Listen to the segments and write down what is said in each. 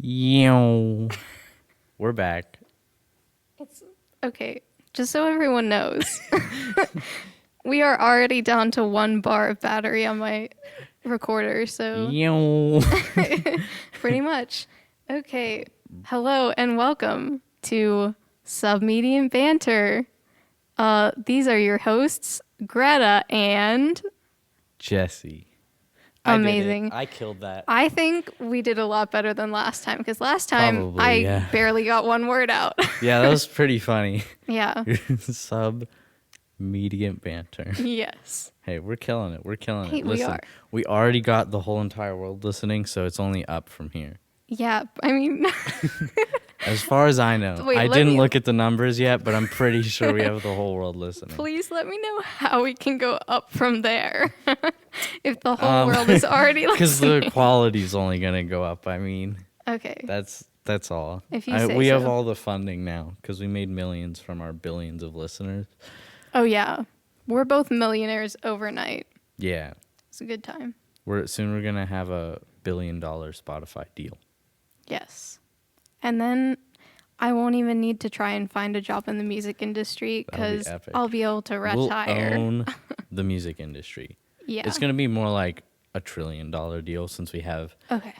We're back. It's okay. Just so everyone knows, we are already down to 1 bar of battery on my recorder, so pretty much. Okay. Hello and welcome to Submediant Banter. These are your hosts, Greta and Jesse. Amazing. I killed that. I think we did a lot better than last time because last time Probably, yeah. barely got one word out. Yeah, that was pretty funny. Yeah. Submediant banter. Yes. Hey, we're killing it. We're killing Hey, it. we Listen, are. we already got the whole entire world listening, so it's only up from here. Yeah. I mean, As far as I know. Wait, I let didn't me- look at the numbers yet, but I'm pretty sure we have the whole world listening. please let me know how we can go up from there. If the whole world is already Because listening. the quality's only going to go up. I mean, Okay. that's all. If you say we have so. all the funding now because we made millions from our billions of listeners. Oh, yeah. We're both millionaires overnight. Yeah. It's a good time. We're going to have a $1 billion Spotify deal. Yes. And then I won't even need to try and find a job in the music industry That'll be because epic. I'll be able to retire. We'll own the music industry. Yeah. It's going to be more like a $1 trillion deal since we have Okay.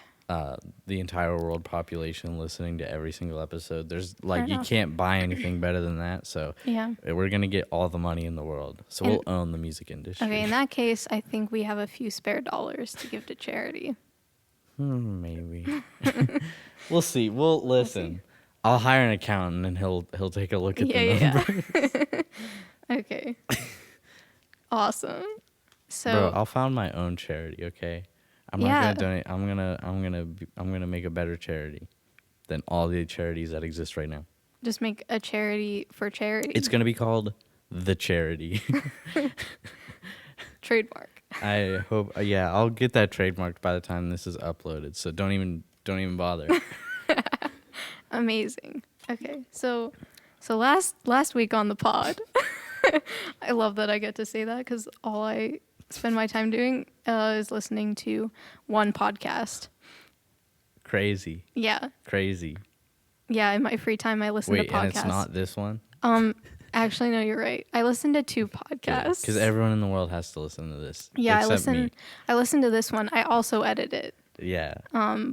the entire world population listening to every single episode. There's Fair you enough. can't buy anything better than that. So Yeah. we're going to get all the money in the world. So And- we'll own the music industry. Okay, in that case, I think we have a few spare dollars to give to charity. Maybe. We'll see. We'll listen. I'll hire an accountant and he'll take a look at the numbers. Okay. Awesome. So Bro, I'll found my own charity, okay? I'm Yeah. not gonna donate. I'm gonna make a better charity than all the charities that exist right now. just make a charity for charity. It's gonna be called The Charity. Trademark. I hope. Yeah, I'll get that trademarked by the time this is uploaded. So don't even bother. Amazing. Okay. So last week on the pod, I love that I get to say that because all I spend my time doing is listening to one podcast. Crazy. Yeah. Crazy. Yeah. In my free time, I listen Wait, to podcasts. and it's not this one? Actually, no, you're right. I listen to 2 podcasts. Because everyone in the world has to listen to this. Yeah, except me. I listen to this one. I also edit it. Yeah.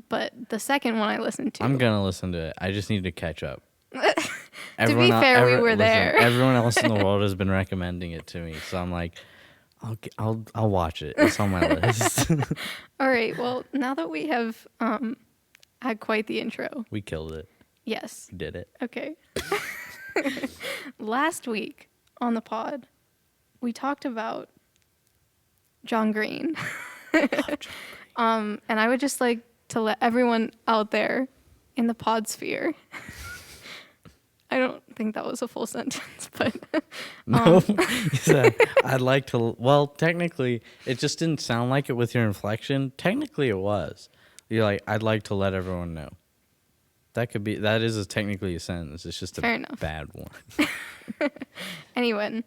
But the second one I listened to. I'm gonna listen to it. I just need to catch up. To be fair, we were there. Everyone else in the world has been recommending it to me, so I'm like, I'll watch it. It's on my list. All right. Well, now that we have had quite the intro. We killed it. Yes. We did it. Okay. Last week on the pod, we talked about John Green. And I would just like to let everyone out there in the pod sphere. I don't think that was a full sentence, but No, He said, I'd like to. Well, technically, it just didn't sound like it with your inflection. Technically, it was. You're like, I'd like to let everyone know. That is technically a sentence. It's just a Fair enough. bad one. anyone,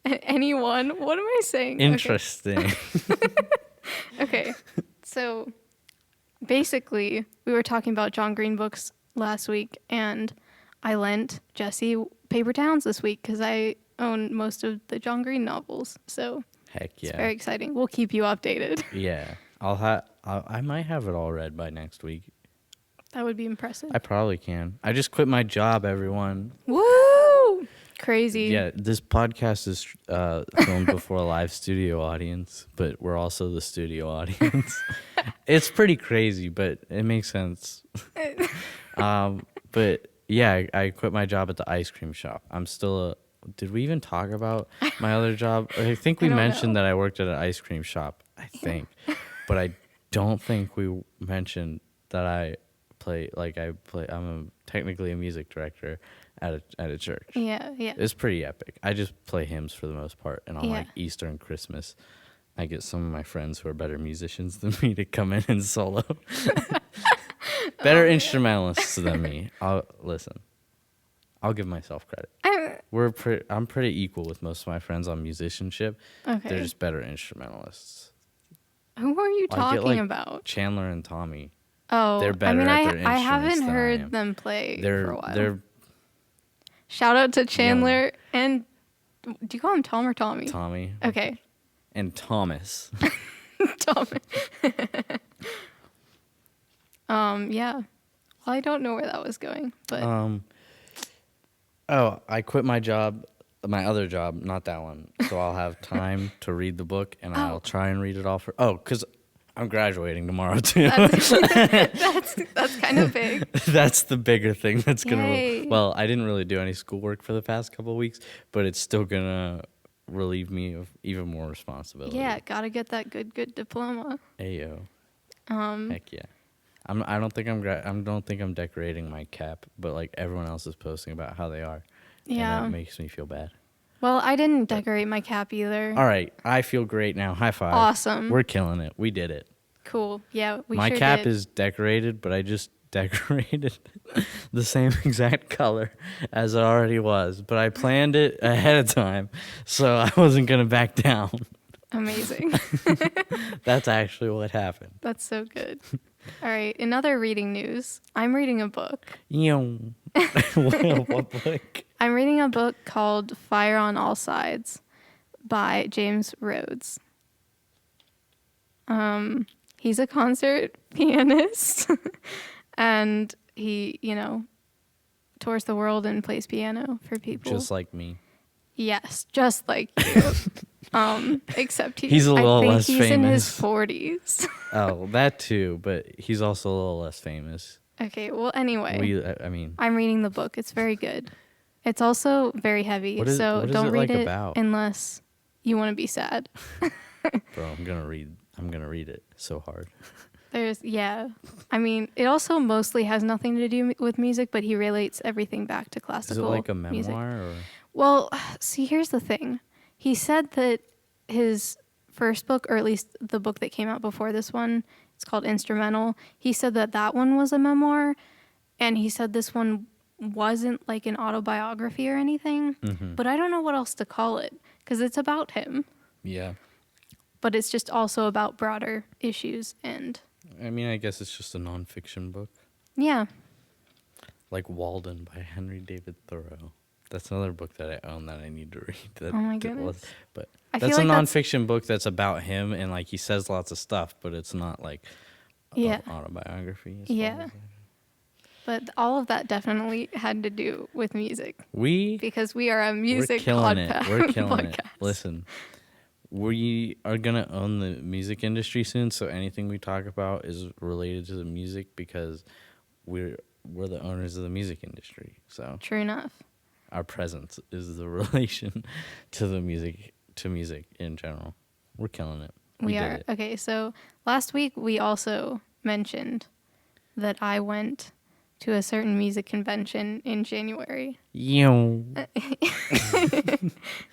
what am I saying? Interesting. Okay. So basically, we were talking about John Green books last week, and I lent Jesse Paper Towns this week because I own most of the John Green novels. So Heck it's yeah. very exciting. We'll keep you updated. Yeah. I might have it all read by next week. That would be impressive. I probably can. I just quit my job, everyone. Woo! Crazy. Yeah, this podcast is filmed before a live studio audience, but we're also the studio audience. It's pretty crazy, but it makes sense. But yeah, I quit my job at the ice cream shop. I'm still did we even talk about my other job? I think we I don't mentioned know. that I worked at an ice cream shop, I think. But I don't think we mentioned that I'm technically a music director at a church. Yeah. It's pretty epic. I just play hymns for the most part, and on Yeah. like Easter and Christmas, I get some of my friends who are better musicians than me to come in and solo. Better instrumentalists than me. I'll give myself credit. I'm pretty equal with most of my friends on musicianship. Okay. They're just better instrumentalists. Who are you I get, talking like, about? Chandler and Tommy. Oh, They're better at their I instruments haven't than I heard am. them play for a while. They're Shout out to Chandler and do you call him Tom or Tommy? Tommy Okay. and Thomas. Tom. Yeah. Well, I don't know where that was going, but Oh, I quit my job, my other job, not that one. So I'll have time to read the book, and I'll try and read it all for. Oh, because I'm graduating tomorrow too. that's kind of big. That's the bigger thing. That's Yay. gonna. Well, I didn't really do any schoolwork for the past couple of weeks, but it's still gonna relieve me of even more responsibility. Yeah, gotta get that good diploma. Ayo. Heck yeah. I don't think I'm decorating my cap, but like everyone else is posting about how they are. Yeah. And that makes me feel bad. Well, I didn't decorate my cap either. All right, I feel great now. High five. Awesome. We're killing it. We did it. Cool. Yeah, My sure cap did. is decorated, but I just decorated the same exact color as it already was. But I planned it ahead of time, so I wasn't gonna back down. Amazing. That's actually what happened. That's so good. All right, in other reading news, I'm reading a book. What book? I'm reading a book called Fire on All Sides by James Rhodes. He's a concert pianist and he, tours the world and plays piano for people. Just like me. Yes, just like you. Except He's a little less he's in his famous. 40s. Oh, that too, but he's also a little less famous. Okay, well, anyway. I mean, I'm reading the book. It's very good. It's also very heavy, what is don't it read like it about? unless you want to be sad. Bro, I'm gonna read it so hard. I mean, it also mostly has nothing to do with music, but he relates everything back to Is classical it like a music. memoir or? Well, see, here's the thing. He said that his first book, or at least the book that came out before this one, it's called Instrumental. He said that one was a memoir, and he said this one wasn't like an autobiography or anything. Mm-hmm. But I don't know what else to call it because it's about him. Yeah. But it's just also about broader issues and I mean, I guess it's just a nonfiction book. yeah. Like Walden by Henry David Thoreau. That's another book that I own that I need to read. Oh my goodness. But I that's feel a like that's- nonfiction book that's about him, and like he says lots of stuff, but it's not like Yeah. an autobiography. As far Yeah. as But all of that definitely had to do with music we're because we are a music killing it. podcast. We're killing it. podcast. Listen, we are gonna own the music industry soon, so anything we talk about is related to the music because we're the owners of the music industry. So True enough. our presence is the relation to the music in general. We're killing it. We did are. it. Okay, so last week we also mentioned that I went to a certain music convention in January.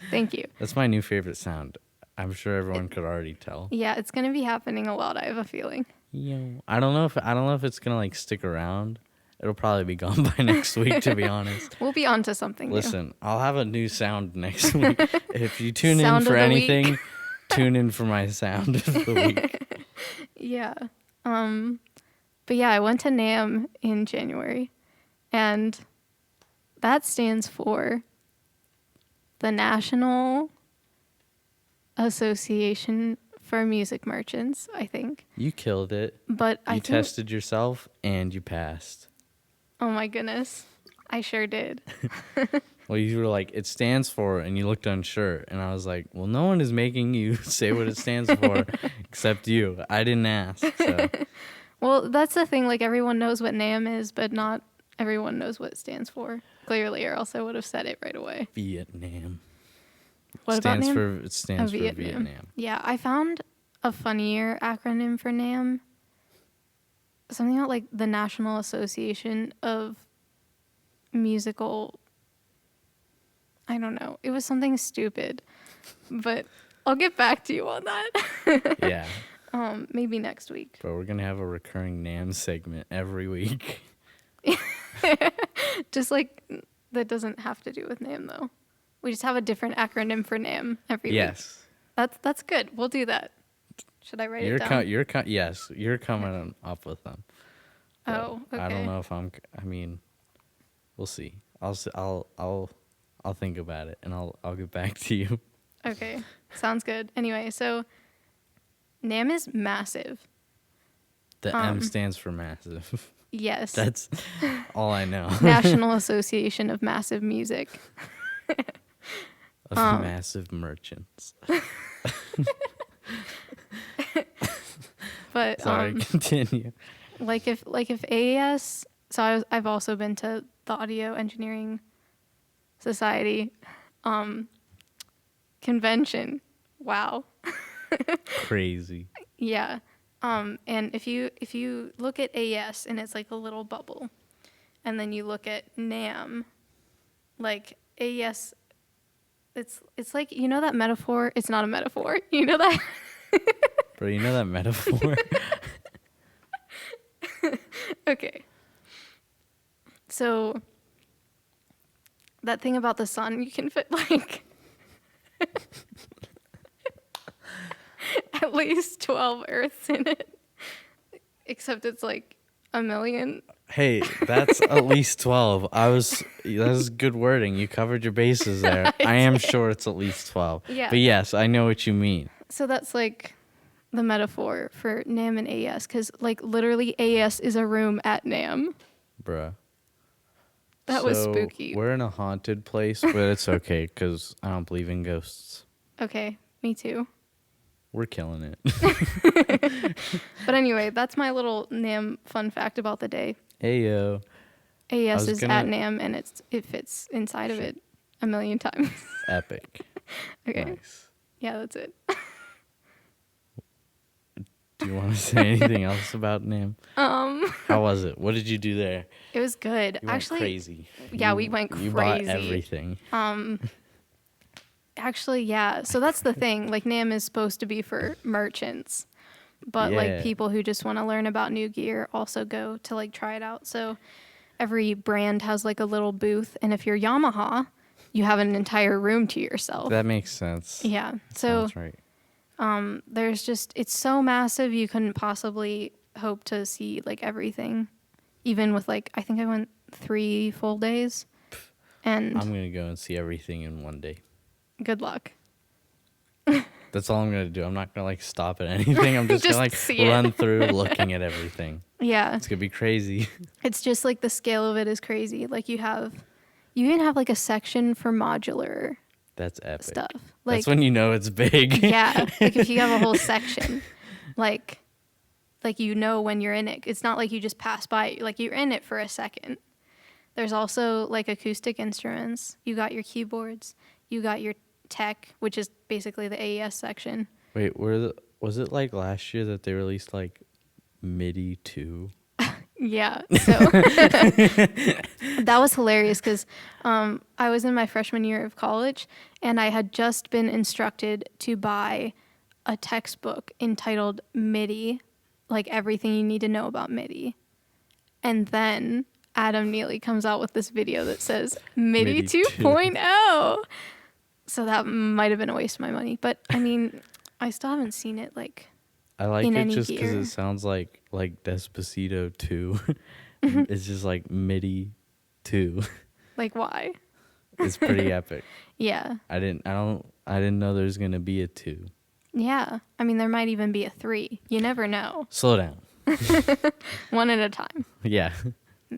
Thank you. That's my new favorite sound. I'm sure everyone could already tell. Yeah, it's going to be happening a lot, I have a feeling. I don't know if it's gonna like stick around. It'll probably be gone by next week, to be honest. We'll be on to something new. Listen, I'll have a new sound next week. If you tune in Sound for of the anything, week. tune in for my sound of the week. Yeah. But yeah, I went to NAMM in January, and that stands for the National Association for Music Merchants, I think. You killed it. But You tested yourself and you passed. Oh my goodness. I sure did. Well, you were like, it stands for, and you looked unsure. And I was like, well, no one is making you say what it stands for except you. I didn't ask. So. Well, that's the thing. Like, everyone knows what NAMM is, but not everyone knows what it stands for. Clearly, or else I would have said it right away. Vietnam. What about NAMM? It stands for Vietnam. Vietnam. Yeah, I found a funnier acronym for NAMM. Something about, like, the National Association of Musical... I don't know. It was something stupid. But I'll get back to you on that. Yeah. Maybe next week. But we're going to have a recurring NAM segment every week. Just like that doesn't have to do with NAMM though. We just have a different acronym for NAMM every week. Yes. That's good. We'll do that. Should I write it down? Yes, you're coming up with them. But Oh, I don't okay. know if I mean, we'll see. I'll think about it and I'll get back to you. Okay. Sounds good. Anyway, so NAMM is massive. The M stands for massive. Yes. That's all I know. National Association of Massive Music. Of massive merchants. But Sorry, continue. like if AES, so I've also been to the Audio Engineering Society convention. Wow. Crazy. Yeah. And if you look at AES and it's like a little bubble, and then you look at NAMM, like AES, it's like, you know that metaphor? It's not a metaphor. You know that? Bro, you know that metaphor? Okay. So that thing about the sun, you can fit like at least 12 Earths in it. Except it's like a million. Hey, that's at least 12. That's good wording. You covered your bases there. I am sure it's at least 12. Yeah. But yes, I know what you mean. So that's like the metaphor for NAMM and AES, because like literally AES is a room at NAMM. Bruh. That was So, spooky. We're in a haunted place, but it's okay because I don't believe in ghosts. Okay, me too. We're killing it. But anyway, that's my little NAMM fun fact about the day. Ayo. AES is at NAMM, and it fits inside of it a million times. Epic. Okay. Nice. Yeah, that's it. Do you want to say anything else about NAM? How was it? What did you do there? It was good. You went Actually, crazy. Yeah, we went crazy. You bought everything. Actually, yeah. So that's the thing. Like NAMM is supposed to be for merchants, but Yeah. like people who just want to learn about new gear also go to like try it out. So every brand has like a little booth, and if you're Yamaha, you have an entire room to yourself. That makes sense. Yeah. So Sounds right. it's so massive you couldn't possibly hope to see like everything. Even with like, I think I went 3 full days, and I'm going to go and see everything in one day. good luck. That's all I'm going to do. I'm not going to like stop at anything. I'm just, Just going to see like it. run through looking at everything. Yeah. It's going to be crazy. It's just like the scale of it is crazy. Like you even have like a section for modular That's epic. stuff. Like, That's when you know it's big. yeah, like if you have a whole section, like you know when you're in it. It's not like you just pass by. Like you're in it for a second. There's also like acoustic instruments. You got your keyboards. You got your tech, which is basically the AES section. Wait, was it like last year that they released like MIDI 2? Yeah, so that was hilarious because I was in my freshman year of college, and I had just been instructed to buy a textbook entitled MIDI, like everything you need to know about MIDI. And then Adam Neely comes out with this video that says MIDI, MIDI 2.0. So that might have been a waste of my money, but I mean, I still haven't seen it like I like in it any just because gear. it sounds like Despacito 2. It's just like MIDI 2. Like why? It's pretty epic. Yeah. I didn't know there's gonna be a 2. Yeah. I mean, there might even be a 3. You never know. Slow down. One at a time. Yeah.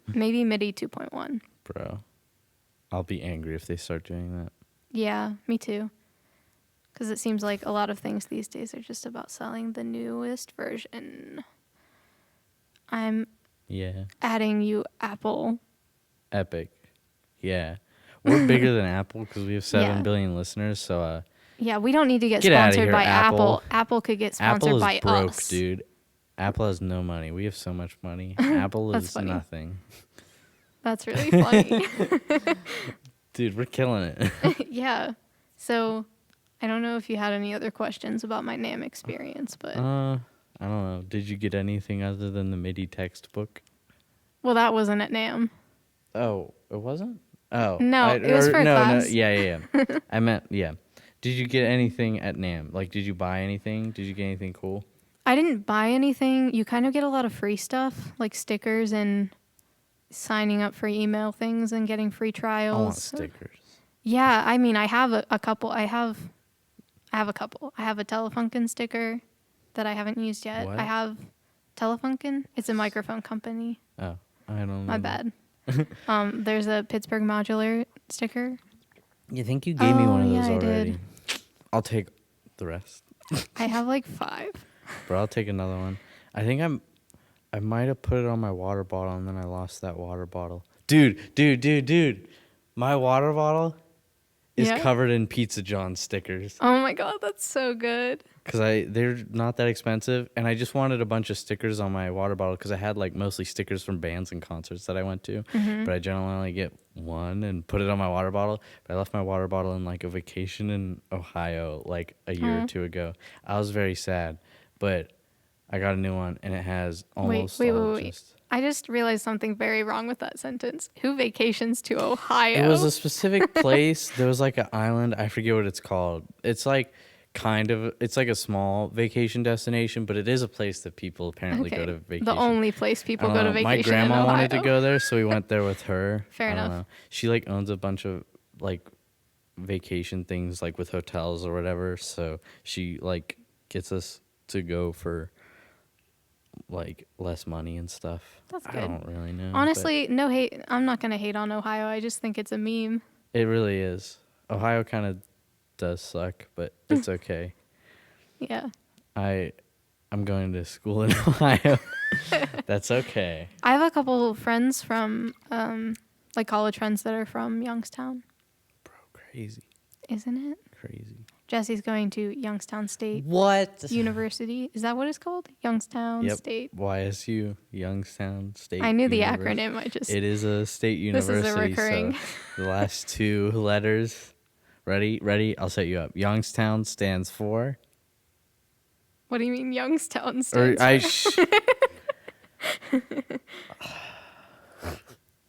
Maybe MIDI 2.1. Bro. I'll be angry if they start doing that. Yeah, me too. Because it seems like a lot of things these days are just about selling the newest version. I'm Yeah. adding you Apple. Epic. Yeah. We're bigger than Apple because we have 7 Yeah. billion listeners, so Yeah, we don't need to get Get outta sponsored here, by Apple. Apple could get sponsored Apple is by broke, us. dude. Apple has no money. We have so much money. Apple That's is funny. nothing. That's really funny. Dude, we're killing it. Yeah. So I don't know if you had any other questions about my NAMM experience, but I don't know. Did you get anything other than the MIDI textbook? well, that wasn't at NAMM. Oh, it wasn't? Oh. No, it was for a class. Yeah. I meant, yeah. Did you get anything at NAM? Like, did you buy anything? Did you get anything cool? I didn't buy anything. You kind of get a lot of free stuff, like stickers and signing up for email things and getting free trials. I want stickers. Yeah, I mean, I have a couple. I have a couple. I have a Telefunken sticker that I haven't used yet. What? I have Telefunken. It's a microphone company. Oh, I don't know. My bad. There's a Pittsburgh Modular sticker. You think you gave me one of Oh, those yeah, I already? did. I'll take the rest. I have like 5. Bro, I'll take another one. I think I might have put it on my water bottle and then I lost that water bottle. Dude. My water bottle is Yeah? covered in Pizza John stickers. Oh my god, that's so good. Cause they're not that expensive, and I just wanted a bunch of stickers on my water bottle because I had like mostly stickers from bands and concerts that I went to, but I generally only get one and put it on my water bottle. But I left my water bottle in like a vacation in Ohio like a year or two ago. I was very sad, but I got a new one and it has almost Wait. I just realized something very wrong with that sentence. Who vacations to Ohio? It was a specific place. There was like an island. I forget what it's called. It's like it's like a small vacation destination, but it is a place that people apparently go to vacation. The only place people go to vacation. My grandma in Ohio. wanted to go there, so we went there with her. Fair enough. Know. She like owns a bunch of like vacation things like with hotels or whatever, so she like gets us to go for like less money and stuff. That's good. I don't really know. Honestly, no hate. I'm not gonna hate on Ohio. I just think it's a meme. It really is. Ohio kind of does suck, but it's okay. Yeah. I'm going to school in Ohio. That's okay. I have a couple friends from like college friends that are from Youngstown. Bro, crazy. Isn't it? Crazy. Jesse's going to Youngstown State What? University. Is that what it's called? Youngstown State. YSU, Youngstown State. I knew the University. acronym. It is a state university. This is a recurring. So the last 2 letters. Ready? I'll set you up. Youngstown stands for. What do you mean Youngstown stands for?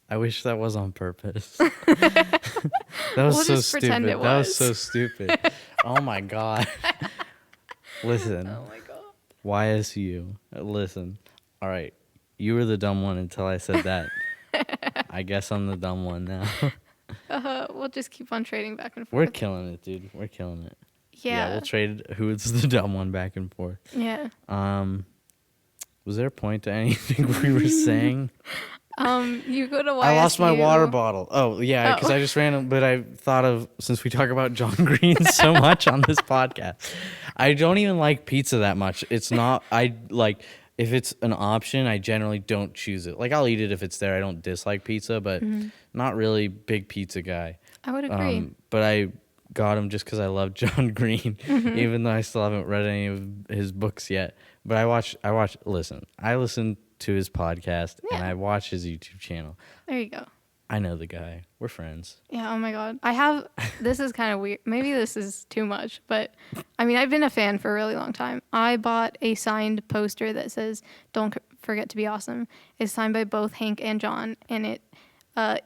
I wish that was on purpose. That was We'll so just stupid. pretend it That was was. so stupid. Oh my god. Listen. Oh my god. YSU. Listen. All right. You were the dumb one until I said that. I guess I'm the dumb one now. We'll just keep on trading back and forth. We're killing it, dude. We're killing it. Yeah. We'll trade who's the dumb one back and forth. Yeah. Was there a point to anything we were saying? You go to YSU. I lost my water bottle. Oh, yeah, because I just ran, but I thought of, since we talk about John Green so much on this podcast, I don't even like pizza that much. It's not, if it's an option, I generally don't choose it. Like, I'll eat it if it's there. I don't dislike pizza, but not really big pizza guy. I would agree. But I got him just because I love John Green, even though I still haven't read any of his books yet. But I listen to his podcast and I watch his YouTube channel. There you go. I know the guy. We're friends. Yeah, oh my god. This is kind of weird. Maybe this is too much, but I mean, I've been a fan for a really long time. I bought a signed poster that says, "Don't forget to be awesome." It's signed by both Hank and John, and it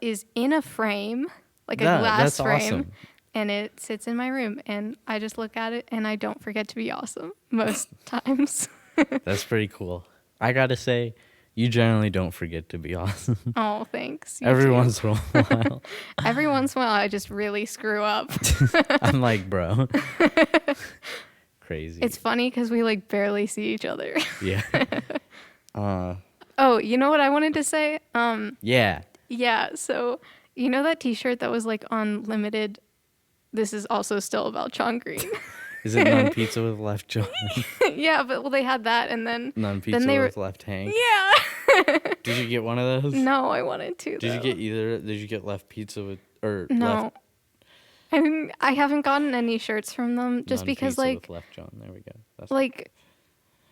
is in a frame, like a glass frame. Awesome. And it sits in my room, and I just look at it, and I don't forget to be awesome most times. That's pretty cool. I gotta say, you generally don't forget to be awesome. Oh, thanks. Every once in a while. Every once in a while, I just really screw up. I'm like, bro. Crazy. It's funny because we like barely see each other. Yeah. Oh, you know what I wanted to say? Yeah. Yeah. So you know that T-shirt that was like on limited. This is also still about John Green. Is it none pizza with left John? Yeah, but they had that, and then none pizza with left Hank. Yeah. Did you get one of those? No, I wanted to. Did you get either? Did you get left pizza with no? Left? I mean, I haven't gotten any shirts from them just None because, pizza like, with left John. There we go. That's like,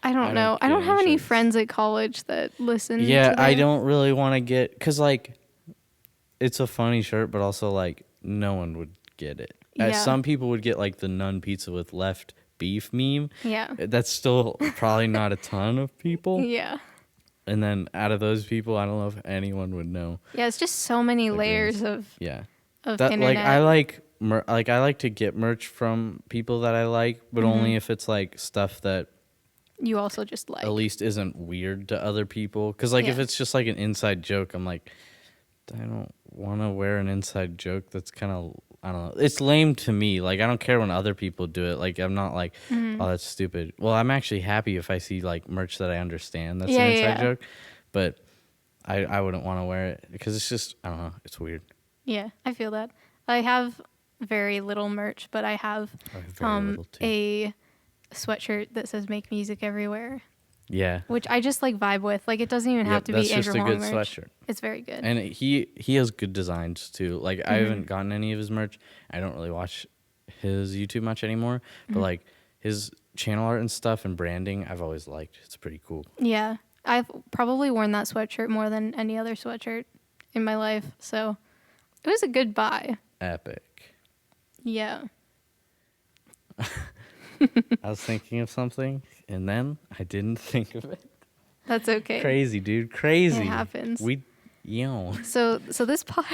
I don't know. I don't have any friends at college that listen. Yeah, to I don't really want to get, because like, it's a funny shirt, but also like no one would get it. Yeah. Some people would get like the none pizza with left beef meme. Yeah. That's still probably not a ton of people. Yeah. And then out of those people, I don't know if anyone would know. Yeah, it's just so many layers of internet. Like I like to get merch from people that I like, but only if it's like stuff that you also just like. at least isn't weird to other people. Because like if Yeah. it's just like an inside joke, I'm like, I don't want to wear an inside joke. That's kind of, I don't know. It's lame to me. Like I don't care when other people do it. Like I'm not like, Mm-hmm. oh, that's stupid. Well, I'm actually happy if I see like merch that I understand that's Yeah, an yeah, inside yeah. joke, but I wouldn't want to wear it because it's just, I don't know. It's weird. Yeah, I feel that. I have very little merch, but I have I have very little too. a sweatshirt that says "Make Music Everywhere," Yeah. which I just like vibe with. Like it doesn't even have Yep, to that's be just Andrew a Huang good merch. sweatshirt. It's very good. And he has good designs too. Like I Mm-hmm. haven't gotten any of his merch. I don't really watch his YouTube much anymore. But Mm-hmm. like his channel art and stuff and branding, I've always liked. It's pretty cool. Yeah, I've probably worn that sweatshirt more than any other sweatshirt in my life. So it was a good buy. Epic. Yeah. I was thinking of something and then I didn't think of it. That's okay. Crazy, dude. Crazy. It happens. So this pod.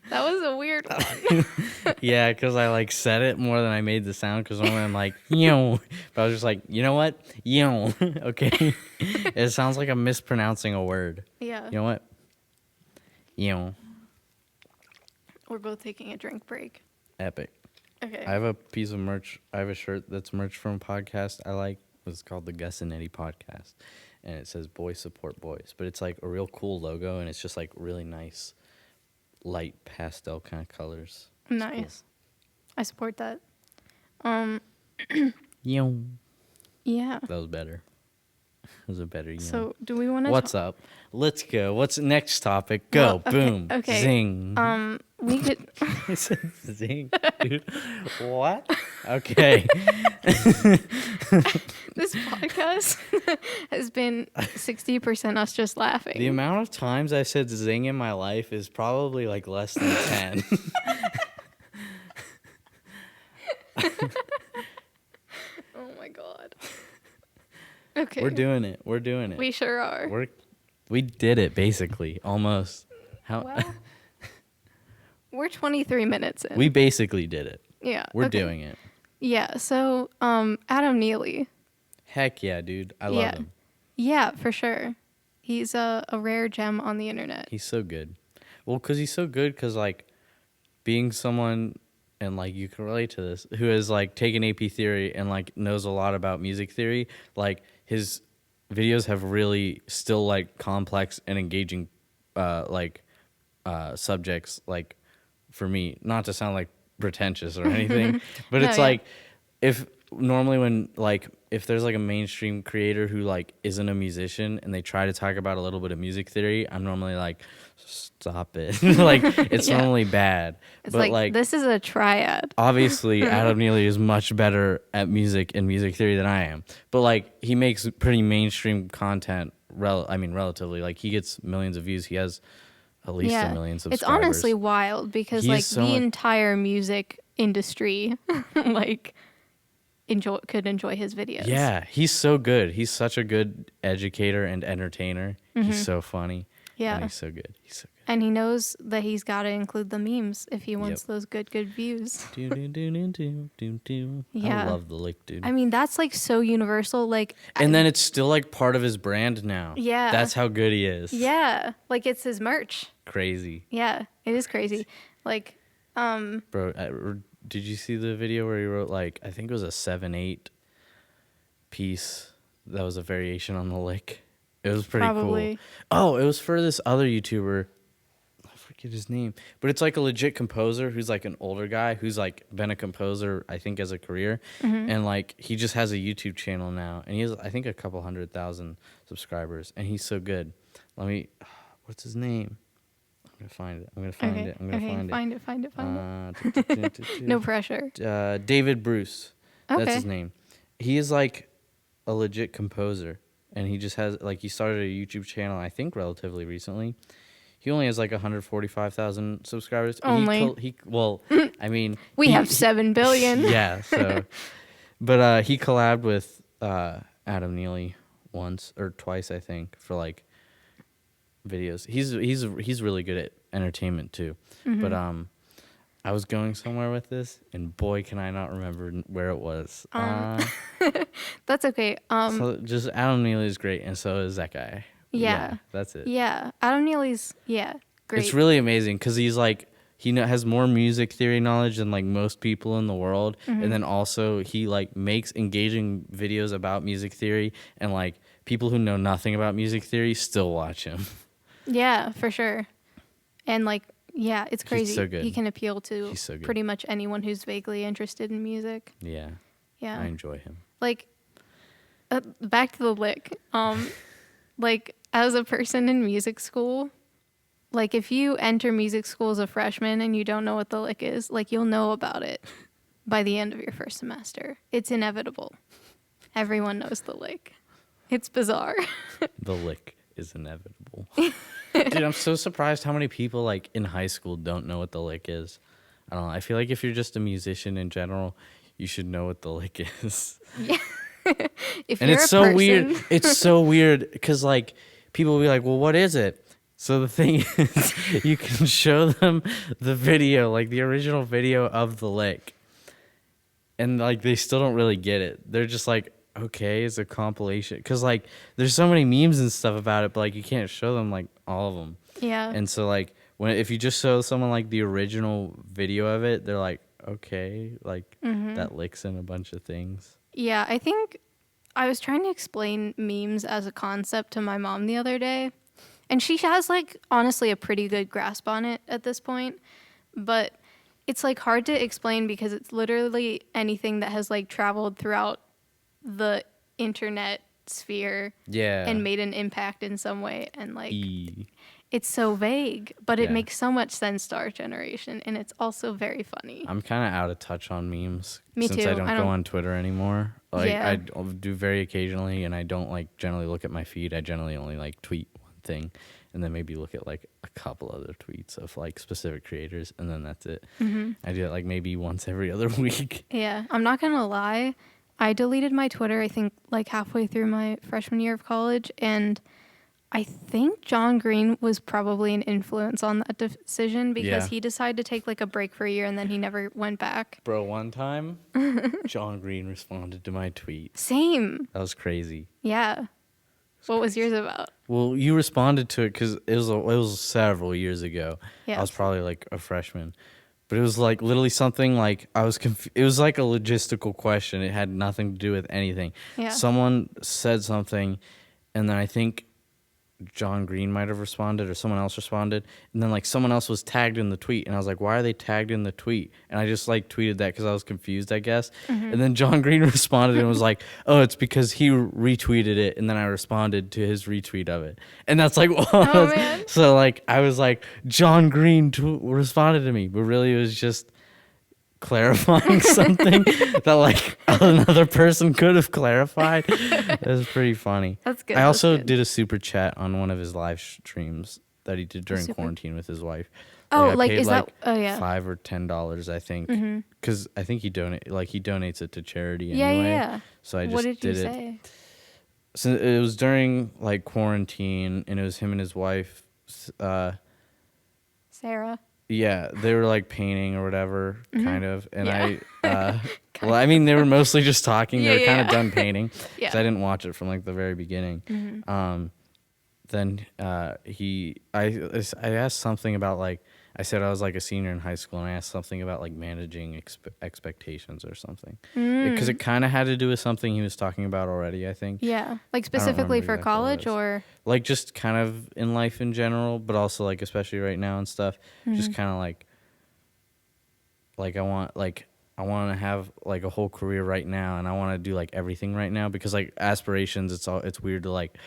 That was a weird one. Yeah, because I like said it more than I made the sound. Because normally I'm like, yo. But I was just like, you know what? Yo. Okay. It sounds like I'm mispronouncing a word. Yeah. You know what? Yo. We're both taking a drink break. Epic. Okay. I have a piece of merch. I have a shirt that's merch from a podcast I like. It's called the Gus and Eddie Podcast. And it says boys support boys. But it's like a real cool logo. And it's just like really nice, light pastel kind of colors. It's Nice. I support that. cool. Yo. Yeah. That was better. That was a better yo. So do we want to? What's up? Let's go. What's the next topic? Go. Well, okay, Boom. okay. Zing. We could. I said zing, dude. What? Okay. This podcast has been 60% us just laughing. The amount of times I said zing in my life is probably like less than 10. Oh my god. Okay. We're doing it. We're doing it. We sure are. We did it basically, almost. How Well, we're 23 minutes in. we basically did it. Yeah. We're okay. doing it. Yeah. So, Adam Neely. Heck yeah, dude. I love him. Yeah, for sure. He's a rare gem on the internet. He's so good. Well, because he's so good, because, like, being someone, and, like, you can relate to this, who has, like, taken AP theory and, like, knows a lot about music theory, like, his videos have really still, like, complex and engaging, subjects, like, for me, not to sound, like, pretentious or anything, but No, it's, yeah. like, if normally when, like, if there's like a mainstream creator who like isn't a musician and they try to talk about a little bit of music theory, I'm normally like, stop it. Like it's Yeah. normally bad. It's But like, this is a triad. obviously Adam Neely is much better at music and music theory than I am. But like he makes pretty mainstream content. Relatively, like he gets millions of views. He has at least a million subscribers. It's honestly wild because He's like so the much- entire music industry like could enjoy his videos. Yeah, he's so good. He's such a good educator and entertainer. He's so funny. Yeah. And he's so good. He's so good. And he knows that he's got to include the memes if he wants Yep. those good views. Do, do, do, do, do, do, do. Yeah. I love the lick, dude. I mean, that's like so universal. Like, And then it's still like part of his brand now. Yeah. That's how good he is. yeah, like it's his merch. Crazy. Yeah, it is crazy. Like, Bro, did you see the video where he wrote like, I think it was a 7/8 piece that was a variation on the lick? It was pretty Probably. cool. Oh, it was for this other YouTuber. I forget his name. But it's like a legit composer who's like an older guy who's like been a composer, I think, as a career. And like he just has a YouTube channel now. And he has, I think, a couple 100,000 subscribers. And he's so good. What's his name? I'm going to find it. I'm going to find okay, it. I'm going to okay, find it. find it. No pressure. David Bruce. That's Okay. his name. He is like a legit composer. And he just has, like, he started a YouTube channel, I think, relatively recently. He only has, like, 145,000 subscribers. Only? I mean. We he- have 7 billion. Yeah, so. But he collabed with Adam Neely once or twice, I think, for, like, videos. He's really good at entertainment, too. But I was going somewhere with this, and boy, can I not remember where it was. That's okay. So just Adam Neely is great, and so is that guy. Yeah. That's it. Yeah. Adam Neely's, great. It's really amazing because he's like has more music theory knowledge than like most people in the world, and then also he like makes engaging videos about music theory, and like people who know nothing about music theory still watch him. Yeah, for sure. And like, yeah, it's crazy. He's so good. He can appeal to He's so good. pretty much anyone who's vaguely interested in music. Yeah. Yeah. I enjoy him. Like, back to the lick. Like, as a person in music school, like, if you enter music school as a freshman and you don't know what the lick is, like, you'll know about it by the end of your first semester. It's inevitable. Everyone knows the lick. It's bizarre. The lick is inevitable. Dude, I'm so surprised how many people like in high school don't know what the lick is. I don't know. I feel like if you're just a musician in general, you should know what the lick is. Yeah. If And you're it's a so person, weird. It's so weird because like people will be like, well, what is it? So the thing is, you can show them the video, like the original video of the lick, and like they still don't really get it. They're just like, okay, it's a compilation, because like there's so many memes and stuff about it, but like you can't show them like all of them. Yeah. And so like if you just show someone like the original video of it, they're like, okay, like that lick's in a bunch of things. Yeah, I think I was trying to explain memes as a concept to my mom the other day, and she has like honestly a pretty good grasp on it at this point, but it's like hard to explain because it's literally anything that has like traveled throughout the internet sphere Yeah. and made an impact in some way, and like E. it's so vague, but it Yeah. makes so much sense to our generation, and it's also very funny. I'm kind of out of touch on memes. Me since too. I don't go on Twitter anymore. Like Yeah. I do very occasionally, and I don't like generally look at my feed. I generally only like tweet one thing, and then maybe look at like a couple other tweets of like specific creators, and then that's it. I do it like maybe once every other week. Yeah, I'm not gonna lie. I deleted my Twitter, I think, like halfway through my freshman year of college, and I think John Green was probably an influence on that decision because Yeah. he decided to take like a break for a year and then he never went back. Bro, one time, John Green responded to my tweet. Same. That was crazy. Yeah. What was yours about? Well, you responded to it because it was several years ago. Yeah. I was probably like a freshman. But it was like literally something like I was it was like a logistical question. It had nothing to do with anything. Yeah. Someone said something, and then I think John Green might have responded or someone else responded, and then like someone else was tagged in the tweet, and I was like, why are they tagged in the tweet? And I just like tweeted that because I was confused, I guess. And then John Green responded and was like, oh, it's because he retweeted it, and then I responded to his retweet of it, and that's like, Oh, man. so like I was like, John Green responded to me, but really it was just clarifying something that like another person could have clarified. It was pretty funny. That's good. I also that's good. did a super chat on one of his live streams that he did during Super- quarantine with his wife. Oh, I like, paid is that- oh, yeah. $5 or $10, I think, because I think he donates it to charity Yeah, anyway. yeah. So I just What did you did it. say? So it was during like quarantine, and it was him and his wife. Sarah. Yeah, they were like painting or whatever, kind of. And Yeah. well, I mean, they were mostly just talking. Yeah, They were kind of yeah. done painting. Yeah. So I didn't watch it from like the very beginning. Then I asked something about like, I said I was like a senior in high school, and I asked something about like managing expectations or something. Because it kind of had to do with something he was talking about already, I think. Yeah. Like specifically remember for exactly what it college was. or? Like just kind of in life in general, but also like especially right now and stuff. Just kind of like I want to have like a whole career right now, and I want to do like everything right now, because like aspirations, it's weird to like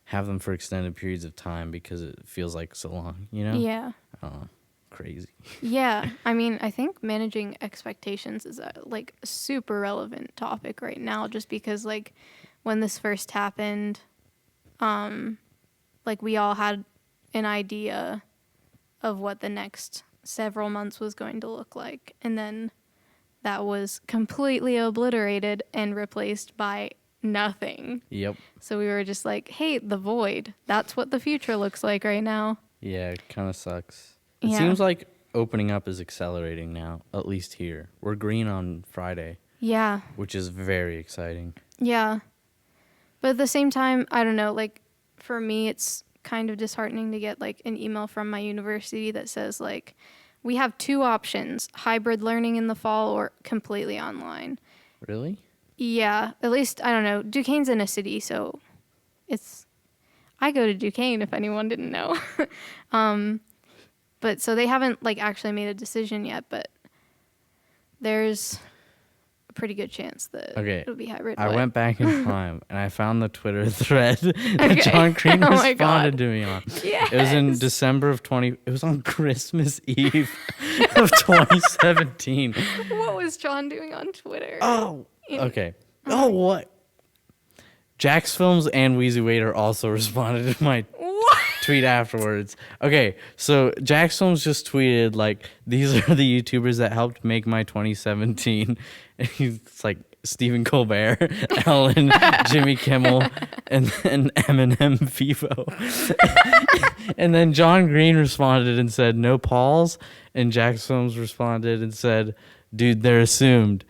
have them for extended periods of time because it feels like so long, you know? Yeah. Crazy. Yeah, I mean, I think managing expectations is a like super relevant topic right now, just because like when this first happened, like we all had an idea of what the next several months was going to look like, and then that was completely obliterated and replaced by nothing. Yep. So we were just like, hey, the void. That's what the future looks like right now. Yeah, it kind of sucks. It Yeah. seems like opening up is accelerating now, at least here. We're green on Friday, Yeah. which is very exciting. Yeah. But at the same time, I don't know, like for me it's kind of disheartening to get like an email from my university that says like we have 2 options, hybrid learning in the fall or completely online. Really? Yeah, at least I don't know. Duquesne's in a city, so I go to Duquesne if anyone didn't know. But so they haven't like actually made a decision yet, but there's a pretty good chance that it'll be hybrid. I What? went back in time and I found the Twitter thread that Okay. John Green Oh my responded God. to me on. Yes. It was in December of it was on Christmas Eve of 2017. What was John doing on Twitter? Oh, okay. Oh, what? Jax Films and Wheezy Waiter also responded to my What? tweet afterwards. Okay, so Jax Films just tweeted like, "These are the YouTubers that helped make my 2017." And it's like Stephen Colbert, Ellen, Jimmy Kimmel, and Eminem Vivo. And then John Green responded and said, "No Pauls." And Jax Films responded and said, "Dude, they're assumed."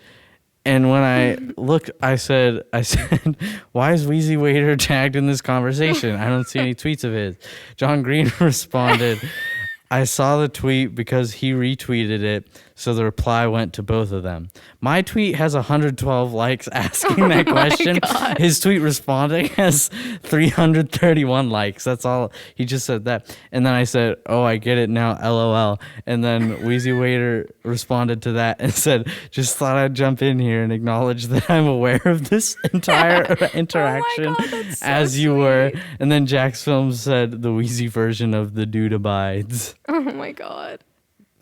And when I looked, I said, "Why is Wheezy Waiter tagged in this conversation? I don't see any tweets of his." John Green responded, "I saw the tweet because he retweeted it, so the reply went to both of them. My tweet has 112 likes asking that question. God. His tweet responding has 331 likes. That's all. He just said that." And then I said, "Oh, I get it now, LOL." And then Wheezy Waiter responded to that and said, "Just thought I'd jump in here and acknowledge that I'm aware of this entire interaction God, that's so as you were." sweet. And then Jax Films said the Wheezy version of the dude abides. Oh my God.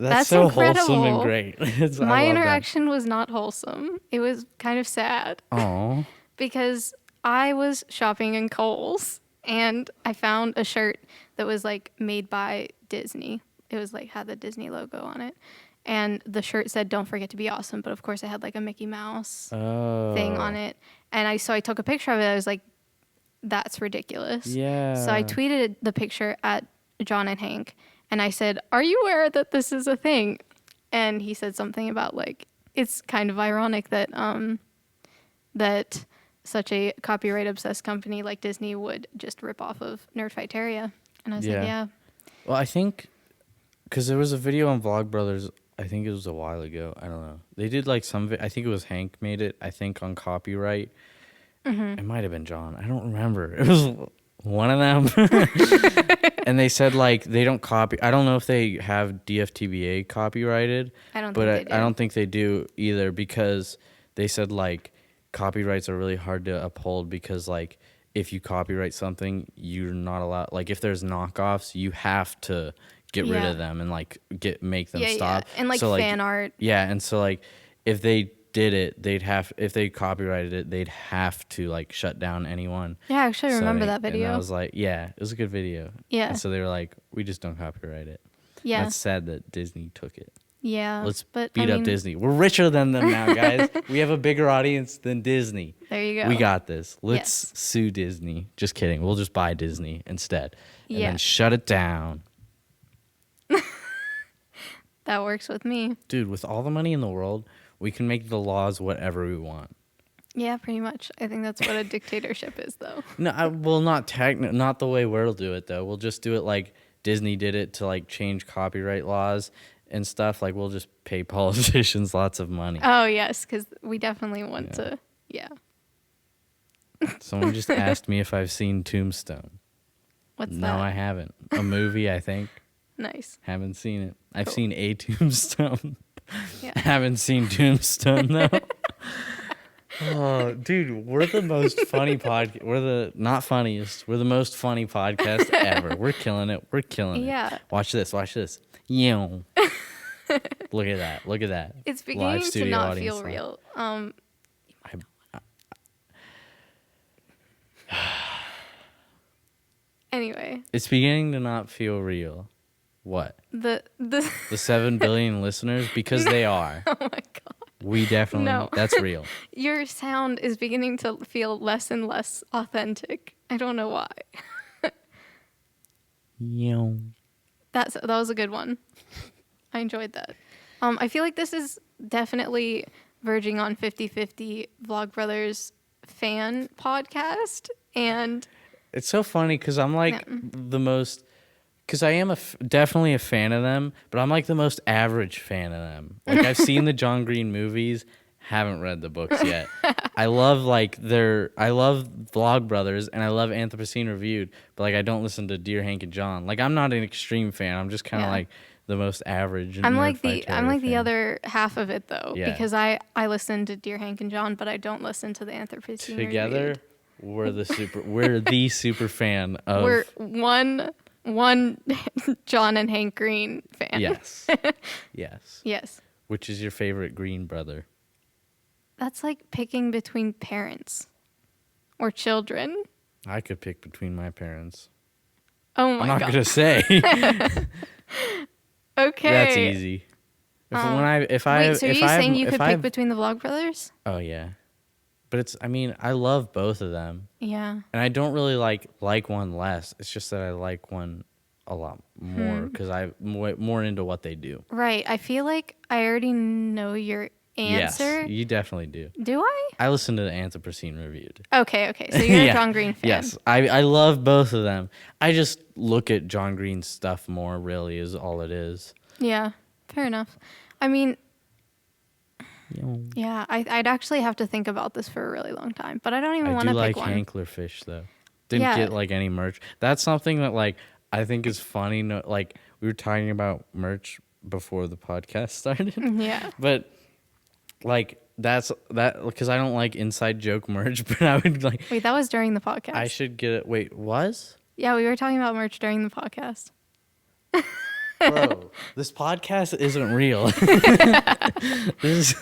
That's That's so wholesome incredible. and great. I My love interaction was not wholesome. It was kind of sad that. Aw. because I was shopping in Kohl's and I found a shirt that was like made by Disney. It was like had the Disney logo on it. And the shirt said, "Don't forget to be awesome." But of course it had like a Mickey Mouse thing on it. And I took a picture of it. I was like, that's ridiculous. Yeah. So I tweeted the picture at John and Hank and I said, "Are you aware that this is a thing?" And he said something about like, it's kind of ironic that that such a copyright obsessed company like Disney would just rip off of Nerdfighteria. And I was like, yeah. Well, I think because there was a video on Vlogbrothers, I think it was a while ago. I don't know. They did like I think it was Hank made it, I think, on copyright. It might have been John. I don't remember. It was one of them. And they said like they don't copy. I don't know if they have DFTBA copyrighted. I don't but think they do. I don't think they do either because they said like copyrights are really hard to uphold because like if you copyright something, you're not allowed. Like if there's knockoffs, you have to get rid of them and like make them stop. Yeah. And like so, fan art. Yeah, and so like if they did it, if they copyrighted it, they'd have to like shut down anyone. Yeah, I actually remember that video. And I was like, yeah, it was a good video. Yeah. And so they were like, we just don't copyright it. Yeah. That's sad that Disney took it. Yeah. Let's but, beat up Disney. We're richer than them now, guys. We have a bigger audience than Disney. There you go. We got this. Let's Yes. sue Disney. Just kidding. We'll just buy Disney instead. And Yeah. then shut it down. That works with me. Dude, with all the money in the world, we can make the laws whatever we want. Yeah, pretty much. I think that's what a dictatorship is, though. No, not the way we'll do it though. We'll just do it like Disney did it to like change copyright laws and stuff. Like we'll just pay politicians lots of money. Oh, yes, because we definitely want to. Yeah. Someone just asked me if I've seen Tombstone. What's No, that? I haven't. A movie, I think. Nice. Haven't seen it. I've Cool. seen a Tombstone. Yeah. Haven't seen Tombstone though. Oh, dude, we're the most funny podcast. We're the not funniest. We're the most funny podcast ever. We're killing it. We're killing it. Yeah. Watch this. Watch this. Yo. Look at that. Look at that. It's Live beginning to studio not audience feel live. real. Anyway, It's beginning to not feel real. What? the The 7 billion listeners? Because they are. oh my god, We definitely. No. That's real. your sound is beginning to feel less and less authentic. I don't know why. Yo. That was a good one. I enjoyed that. I feel like this is definitely verging on 50-50 Vlogbrothers fan podcast. And It's so funny because I'm like the most, because I am definitely a fan of them, but I'm like the most average fan of them. Like I've seen the John Green movies, haven't read the books yet. I love Vlogbrothers and I love Anthropocene Reviewed, but like I don't listen to Dear Hank and John. Like I'm not an extreme fan. I'm just kind of like the most average. I'm like the fan. other half of it though, Yeah. because I listen to Dear Hank and John, but I don't listen to the Anthropocene Together, Reviewed. we're the super fan of. We're one John and Hank Green fan. Yes. Yes. Yes. Which is your favorite Green brother? That's like picking between parents or children. I could pick between my parents. Oh my god. I'm not gonna say. Okay. That's easy. Wait, so are you saying you could pick between the Vlogbrothers? Oh yeah, but I love both of them, Yeah. and I don't really like one less. It's just that I like one a lot more because I'm more into what they do. Right. I feel like I already know your answer. Yes, you definitely do. Do I? I listen to the Anthropocene Reviewed. Okay. So you're Yeah. a John Green fan. Yes, I love both of them. I just look at John Green's stuff more. Really, is all it is. Yeah. Fair enough. I mean, You yeah, I'd actually have to think about this for a really long time, but I don't even I want do to like pick one. Hanklerfish though. Didn't Yeah. get like any merch. That's something that like I think is funny. No, like we were talking about merch before the podcast started. Yeah. But like that because I don't like inside joke merch. But I would like. Wait, that was during the podcast. I should get it. Wait, was? Yeah, we were talking about merch during the podcast. Bro, this podcast isn't real. this is,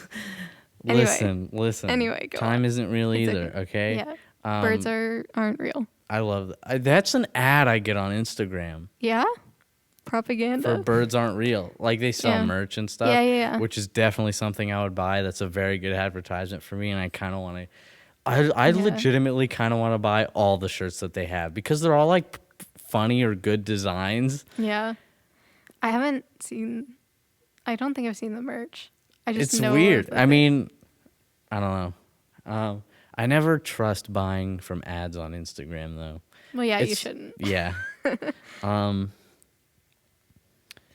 Anyway. listen. Anyway, go Time on. isn't real It's either. Okay. Yeah. Birds aren't real. I love that. That's an ad I get on Instagram. Yeah? Propaganda? For birds aren't real. Like they sell Yeah. merch and stuff. Yeah. Which is definitely something I would buy. That's a very good advertisement for me, and I kind of want to. I legitimately kind of want to buy all the shirts that they have because they're all like funny or good designs. Yeah. I don't think I've seen the merch. I just It's know weird. of it. I mean, I don't know. I never trust buying from ads on Instagram though. Well, yeah, you shouldn't. Yeah.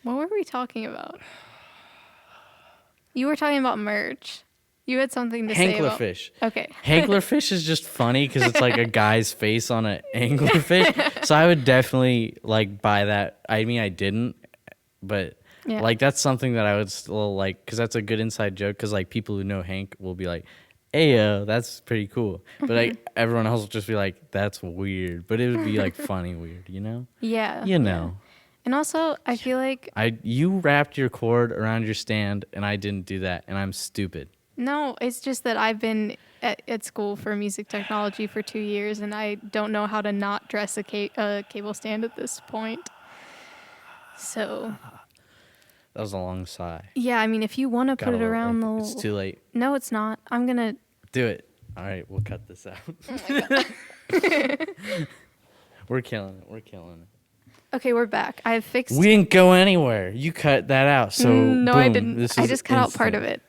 What were we talking about? You were talking about merch. You had something to say about... Hanklerfish. Okay. Hanklerfish is just funny because it's like a guy's face on an anglerfish. So I would definitely like buy that. I mean, I didn't, but Yeah. like that's something that I would still like because that's a good inside joke. Because like people who know Hank will be like, "Hey, that's pretty cool," but like everyone else will just be like, "That's weird," but it would be like funny weird, you know? Yeah. You know. And also, I feel like... You wrapped your cord around your stand, and I didn't do that, and I'm stupid. No, it's just that I've been at school for music technology for 2 years, and I don't know how to not dress a cable stand at this point. So... That was a long sigh. Yeah, I mean, if you want to put it around the... It's too late. No, it's not. I'm going to... Do it. All right, we'll cut this out. We're killing it. Okay, we're back. I have fixed... We didn't go anywhere. You cut that out. So No, I boom, didn't. This I is just cut out part of it.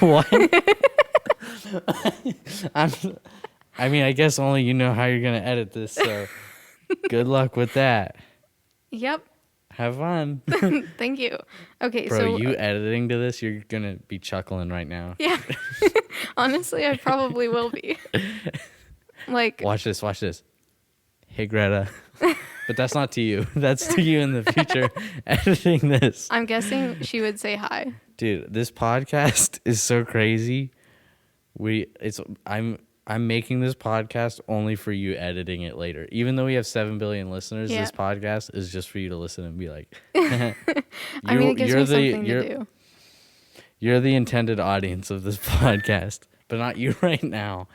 What? I mean, I guess only you know how you're gonna edit this. So good luck with that. Yep. Have fun. Thank you. Okay, Bro, so... you editing to this, you're gonna be chuckling right now. Yeah. Honestly, I probably will be. Like... Watch this. Hey, Greta. But that's not to you. That's to you in the future editing this. I'm guessing she would say hi. Dude, this podcast is so crazy. I'm making this podcast only for you editing it later. Even though we have 7 billion listeners, Yeah. this podcast is just for you to listen and be like, I mean, it gives me something to do. You're the intended audience of this podcast, but not you right now.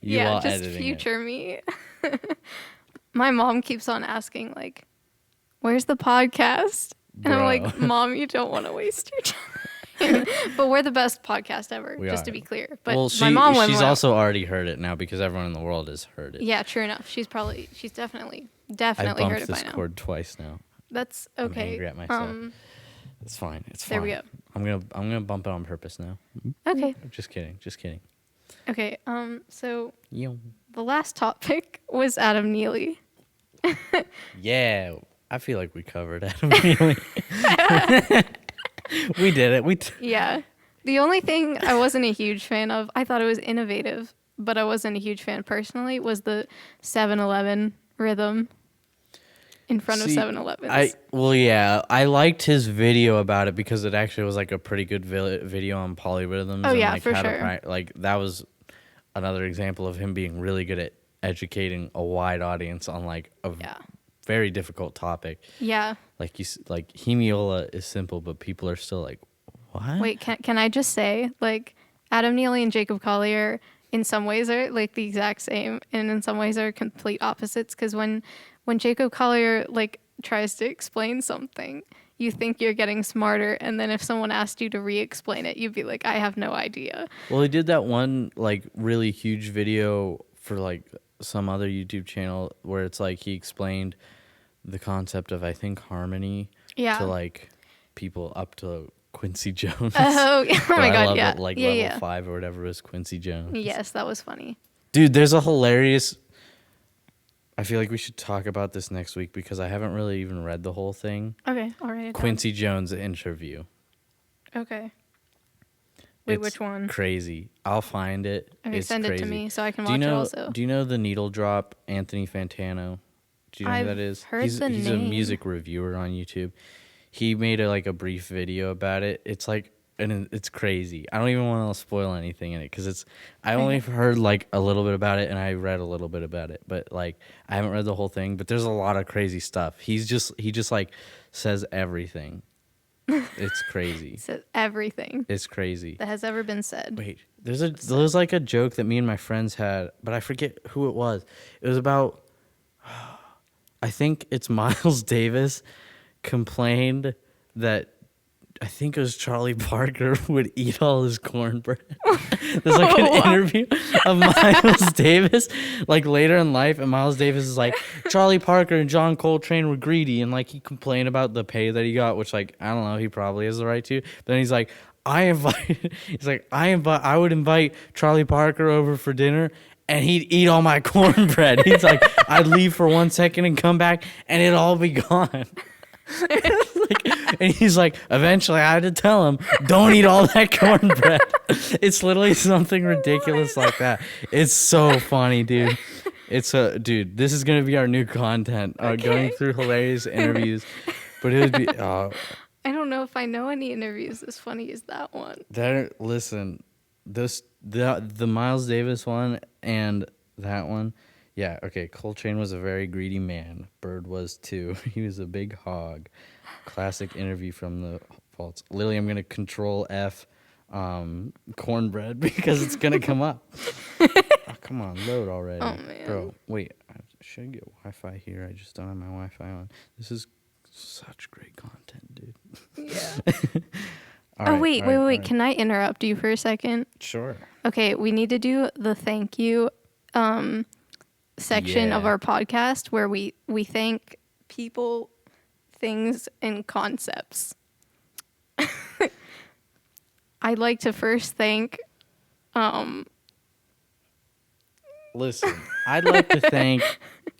You Yeah, all just editing future me. My mom keeps on asking, like, where's the podcast? And I'm Bro. like, Mom, you don't want to waste your time. But we're the best podcast ever, We just are. to be clear. But Well, my mom went she's well. also already heard it now because everyone in the world has heard it. Yeah, true enough. She's definitely I've heard bumped it by this now. cord twice now. That's I'm okay. angry at myself. It's fine. It's fine. There we go. I'm gonna bump it on purpose now. Okay. Just kidding. Just kidding. Okay. So Yo. the last topic was Adam Neely. Yeah, I feel like we covered Adam Neely. We did it. Yeah. The only thing I wasn't a huge fan of, I thought it was innovative, but I wasn't a huge fan personally, was the 7-Eleven rhythm in front of 7-Elevens. I liked his video about it because it actually was like a pretty good video on polyrhythms. Oh, and yeah, like for how sure. to like that was another example of him being really good at educating a wide audience on like a Yeah. very difficult topic. Yeah. Like like hemiola is simple, but people are still like, what? Wait, can I just say, like, Adam Neely and Jacob Collier in some ways are like the exact same, and in some ways are complete opposites. Because when Jacob Collier like tries to explain something, you think you're getting smarter, and then if someone asked you to re-explain it, you'd be like, I have no idea. Well, he did that one like really huge video for like some other YouTube channel where it's like he explained the concept of I think harmony Yeah. to like people up to Quincy Jones. Oh, oh But my I God, love yeah. it, like Yeah, level yeah. 5 or whatever was Quincy Jones. Yes, that was funny. Dude, there's a hilarious. I feel like we should talk about this next week because I haven't really even read the whole thing. Okay, all right. Quincy Jones interview. Okay. Wait, It's which one? Crazy. I'll find it. Okay, It's send it crazy. to me so I can Do watch you know? it also. Do you know the Needle Drop Anthony Fantano? Do you know who I've that is? heard he's the he's a name. music reviewer on YouTube. He made a brief video about it. It's like and it's crazy. I don't even want to spoil anything in it because it's. I only heard like a little bit about it and I read a little bit about it, but like I haven't read the whole thing. But there's a lot of crazy stuff. He just like says everything. It's crazy. Says everything It's crazy. that has ever been said. Wait, there's like a joke that me and my friends had, but I forget who it was. It was about, I think it's Miles Davis complained that I think it was Charlie Parker would eat all his cornbread. There's like an interview of Miles Davis, like later in life, and Miles Davis is like, Charlie Parker and John Coltrane were greedy, and like he complained about the pay that he got, which like I don't know, he probably has the right to. But then he's like, I would invite Charlie Parker over for dinner. And he'd eat all my cornbread. He's like, I'd leave for 1 second and come back, and it'd all be gone. And he's like, eventually I had to tell him, don't eat all that cornbread. It's literally something ridiculous like that. It's so funny, dude. Dude, this is gonna be our new content, going through hilarious interviews. But it would be I don't know if I know any interviews as funny as that one. listen, the Miles Davis one and that one. Yeah, okay. Coltrane was a very greedy man. Bird was too. He was a big hog. Classic interview from the vaults. Lily, I'm gonna control F cornbread because it's gonna come up. Oh, come on, load already. Oh, man. Bro, wait. I should get Wi-Fi here. I just don't have my Wi-Fi on. This is such great content, dude. Yeah. All Wait. right. Can I interrupt you for a second? Sure. Okay, we need to do the thank you section of Yeah. our podcast where we thank people, things, and concepts. I'd like to first thank Listen, I'd like to thank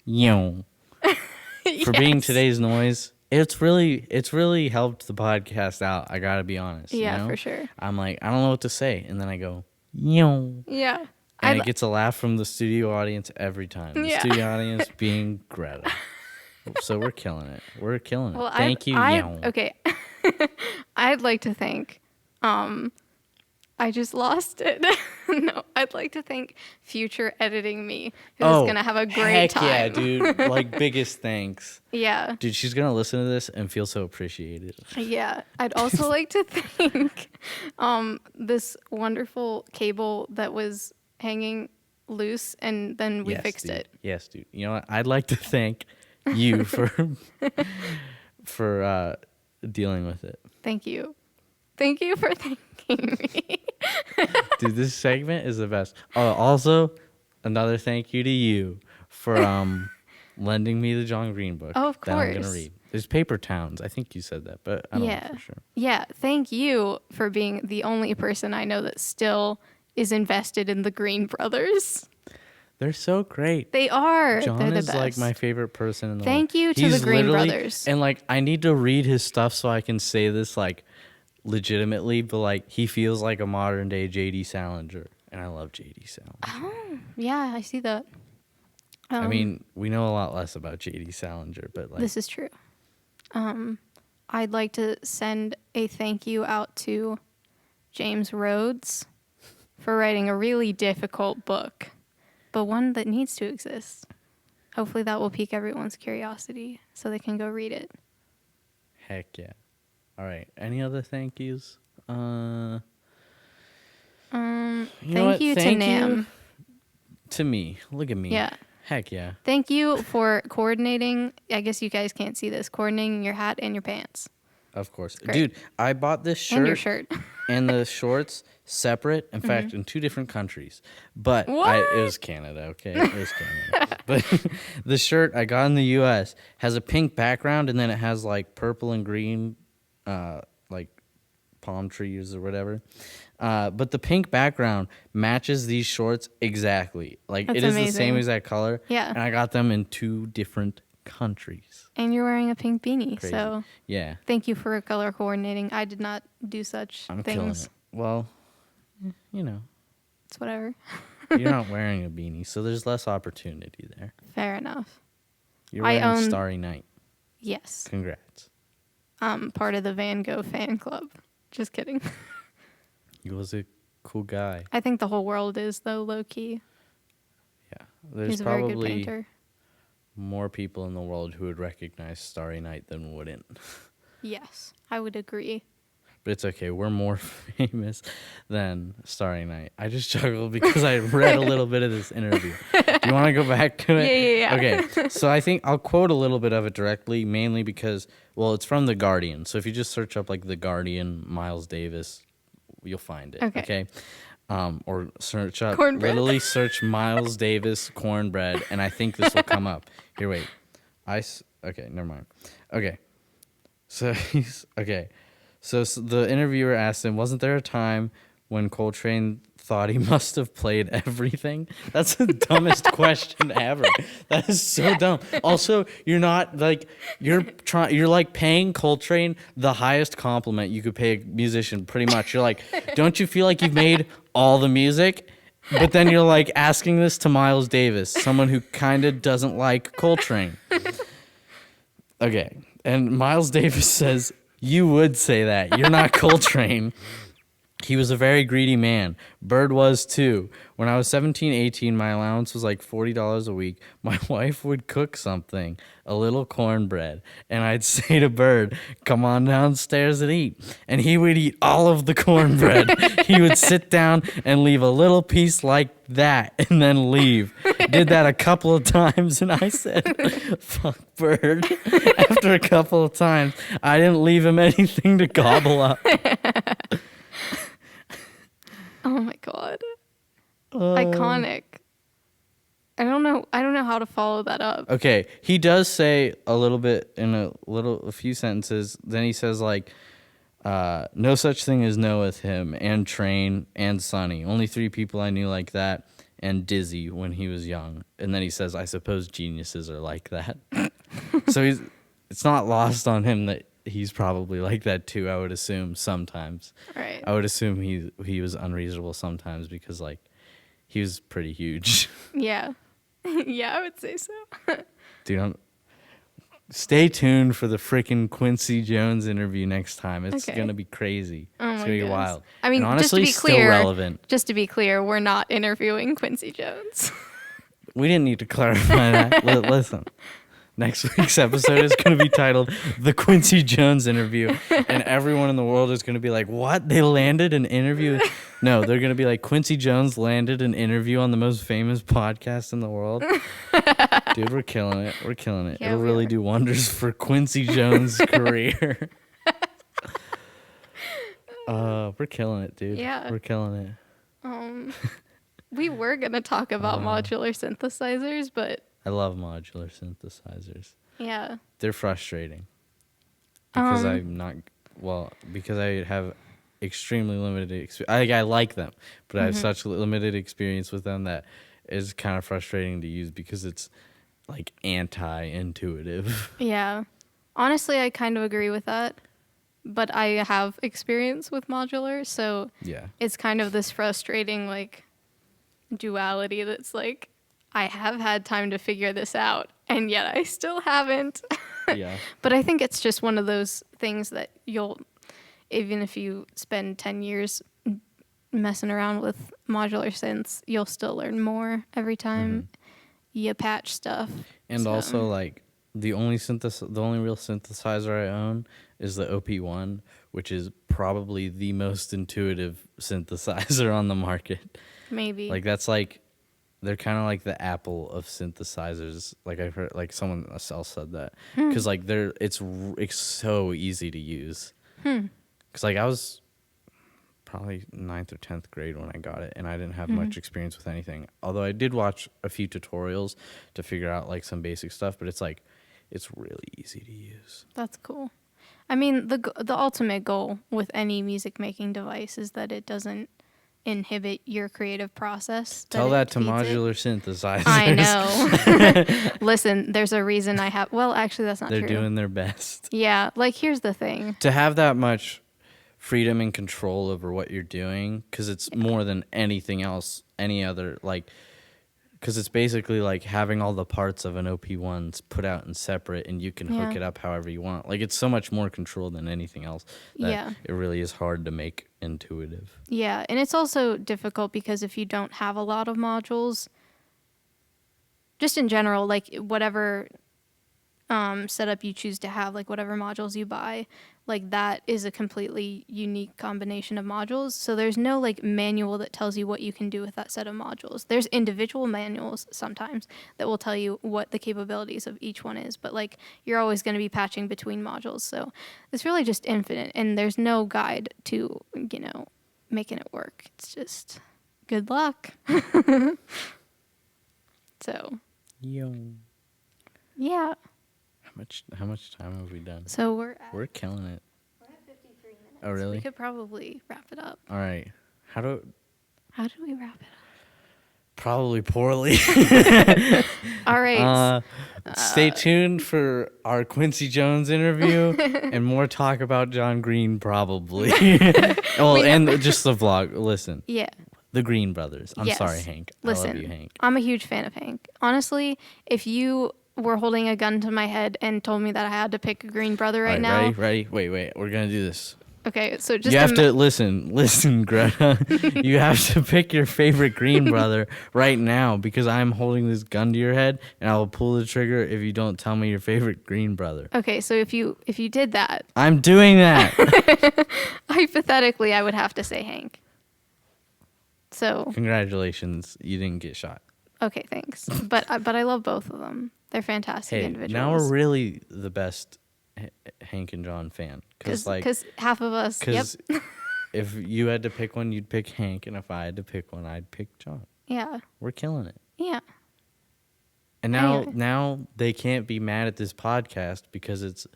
you for being today's noise. It's really helped the podcast out. I gotta be honest. Yeah, you know? for sure. I'm like, I don't know what to say, and then I go, yo, Yeah. and it gets a laugh from the studio audience every time. The Yeah. studio audience being Greta. So we're killing it. We're killing it. Well, Thank you, yo. Okay. I'd like to thank I just lost it. No, I'd like to thank future editing me, who's gonna have a great heck time. yeah, dude! Like biggest thanks, Yeah. dude. She's gonna listen to this and feel so appreciated. Yeah. I'd also like to thank this wonderful cable that was hanging loose and then we fixed dude. it. Yes, dude. You know what? I'd like to thank you for dealing with it. Thank you. Thank you for thanking me. Dude, this segment is the best. Oh, also, another thank you to you for lending me the John Green book. Oh, of that I'm gonna course. read. There's paper towns. I think you said that, but I don't know for sure. Yeah. Thank you for being the only person I know that still is invested in the Green brothers. They're so great. They are. John They're the is best. like my favorite person in the world. Thank you to the Green brothers. And like, I need to read his stuff so I can say this like legitimately, but like, he feels like a modern day JD Salinger, and I love JD Salinger. Oh, yeah, I see that. I mean, we know a lot less about JD Salinger, but like, this is true. I'd like to send a thank you out to James Rhodes for writing a really difficult book, but one that needs to exist. Hopefully that will pique everyone's curiosity so they can go read it. heck yeah. All right. Any other thank yous? Thank you to Nam. To me. Look at me. Yeah. Heck yeah. Thank you for coordinating. I guess you guys can't see this. Coordinating your hat and your pants. Of course. Great. Dude, I bought this shirt And your shirt. and the shorts separate. In fact, in 2 different countries. But it was Canada, okay? It was Canada. But the shirt I got in the U.S. has a pink background, and then it has like purple and green like palm trees or whatever. But the pink background matches these shorts exactly. Like, That's it is amazing. the same exact color. Yeah. And I got them in 2 different countries. And you're wearing a pink beanie, Crazy. so Yeah. thank you for color coordinating. I did not do such I'm things. killing it. Well, you know, It's whatever. you're not wearing a beanie, so there's less opportunity there. Fair enough. You're I wearing own- Starry Night. Yes. Congrats. I'm part of the Van Gogh fan club. Just kidding. He was a cool guy. I think the whole world is, though, low key. Yeah. There's He's a very good probably painter. more people in the world who would recognize Starry Night than wouldn't. Yes, I would agree. But it's okay. We're more famous than Starry Night. I just chuckled because I read a little bit of this interview. Do you want to go back to it? Yeah. Okay. So I think I'll quote a little bit of it directly, mainly because, well, it's from The Guardian. So if you just search up like The Guardian, Miles Davis, you'll find it. Okay. Or search up, Cornbread. literally search Miles Davis cornbread, and I think this will come up. Here, wait. Okay, never mind. Okay. So So the interviewer asked him, wasn't there a time when Coltrane thought he must have played everything? That's the dumbest question ever. That is so dumb. Also, you're not like, you're like paying Coltrane the highest compliment you could pay a musician, pretty much. You're like, don't you feel like you've made all the music? But then you're like asking this to Miles Davis, someone who kind of doesn't like Coltrane. Okay. And Miles Davis says, you would say that. You're not Coltrane. He was a very greedy man. Bird was too. When I was 17, 18, my allowance was like $40 a week. My wife would cook something, a little cornbread, and I'd say to Bird, come on downstairs and eat. And he would eat all of the cornbread. He would sit down and leave a little piece like that and then leave. Did that a couple of times, and I said, fuck Bird. After a couple of times, I didn't leave him anything to gobble up. Oh my god. Iconic. I don't know how to follow that up. Okay, he does say a little bit in a few sentences. Then he says like, no such thing as no with him and Train and Sonny. Only 3 people I knew like that, and Dizzy when he was young. And then he says, I suppose geniuses are like that. So it's not lost on him that he's probably like that too, I would assume sometimes. Right. I would assume he was unreasonable sometimes because like he was pretty huge. Yeah. Yeah, I would say so. Dude, stay tuned for the freaking Quincy Jones interview next time. It's Okay. gonna be crazy. Oh It's my gonna be goodness. wild. I mean, and honestly, just to be clear, still relevant. Just to be clear, we're not interviewing Quincy Jones. We didn't need to clarify that. Listen. Next week's episode is going to be titled The Quincy Jones Interview, and everyone in the world is going to be like, what? They landed an interview? No, they're going to be like, Quincy Jones landed an interview on the most famous podcast in the world. Dude, we're killing it. We're killing it. Yeah, It'll we really are. do wonders for Quincy Jones' career. We're killing it, dude. Yeah. We're killing it. We were going to talk about modular synthesizers, but I love modular synthesizers. yeah. They're frustrating. because I'm not because I have extremely limited experience. I like them, but I have such limited experience with them that it's kind of frustrating to use because it's like anti-intuitive. Yeah. Honestly, I kind of agree with that. But I have experience with modular, so Yeah. it's kind of this frustrating like duality that's like I have had time to figure this out and yet I still haven't. Yeah. But I think it's just one of those things that you'll, even if you spend 10 years messing around with modular synths, you'll still learn more every time you patch stuff. And So, also, like, the only real synthesizer I own is the OP1, which is probably the most intuitive synthesizer on the market. maybe. Like, that's like, they're kind of like the Apple of synthesizers. Like, I've heard, like, someone else said that. Because, like, it's so easy to use. Because, like, I was probably 9th or 10th grade when I got it, and I didn't have much experience with anything. Although I did watch a few tutorials to figure out, like, some basic stuff, but it's, like, it's really easy to use. That's cool. I mean, the ultimate goal with any music making device is that it doesn't inhibit your creative process. Tell that to feeds it. modular synthesizers. I know. Listen, there's a reason I have. Well, actually, that's not They're true. doing their best. Yeah, like here's the thing. To have that much freedom and control over what you're doing, because it's more than anything else, any other, like, because it's basically like having all the parts of an OP1 put out and separate, and you can hook it up however you want. Like, it's so much more control than anything else that it really is hard to make intuitive. Yeah, and it's also difficult because if you don't have a lot of modules, just in general, like whatever setup you choose to have, like whatever modules you buy, like that is a completely unique combination of modules. So there's no like manual that tells you what you can do with that set of modules. There's individual manuals sometimes that will tell you what the capabilities of each one is, but like you're always going to be patching between modules. So it's really just infinite, and there's no guide to, you know, making it work. It's just good luck. So, yeah. How much time have we done? So We're killing it. We're at 53 minutes. Oh, really? We could probably wrap it up. All right. How do we wrap it Probably poorly. up? All right. Stay tuned for our Quincy Jones interview and more talk about John Green, probably. And just the vlog. Listen. Yeah. The Green Brothers. I'm Yes. sorry, Hank. Listen, I love you, Hank. I'm a huge fan of Hank. Honestly, if you were holding a gun to my head and told me that I had to pick a Green Brother right now. Ready? Wait. We're going to do this. Okay, so just you have to listen, Greta. You have to pick your favorite Green Brother right now, because I'm holding this gun to your head, and I will pull the trigger if you don't tell me your favorite Green Brother. Okay, so if you did that, I'm doing that. hypothetically, I would have to say Hank. So Congratulations, you didn't get shot. okay, thanks. But I love both of them. They're fantastic Hey, individuals. now we're really the best Hank and John fan, because half of us. Because if you had to pick one, you'd pick Hank, and if I had to pick one, I'd pick John. Yeah. We're killing it. Yeah. And now they can't be mad at this podcast because it's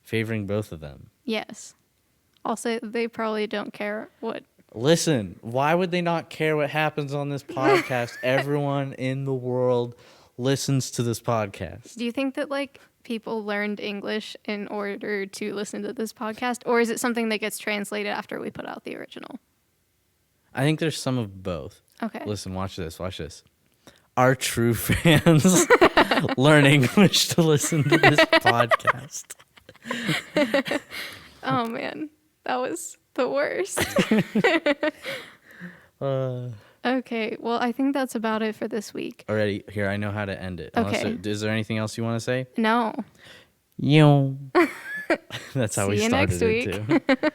favoring both of them. Yes. Also, they probably don't care what. Listen, why would they not care what happens on this podcast? Everyone in the world listens to this podcast. Do you think that like people learned English in order to listen to this podcast, or is it something that gets translated after we put out the original? I think there's some of both. Okay. Listen, watch this. Our true fans learn English to listen to this podcast. Oh man, that was the worst. Okay, well, I think that's about it for this week. Already, here, I know how to end it. Okay. Is there anything else you want to say? No. Yo. That's how See we you started next it, week. too.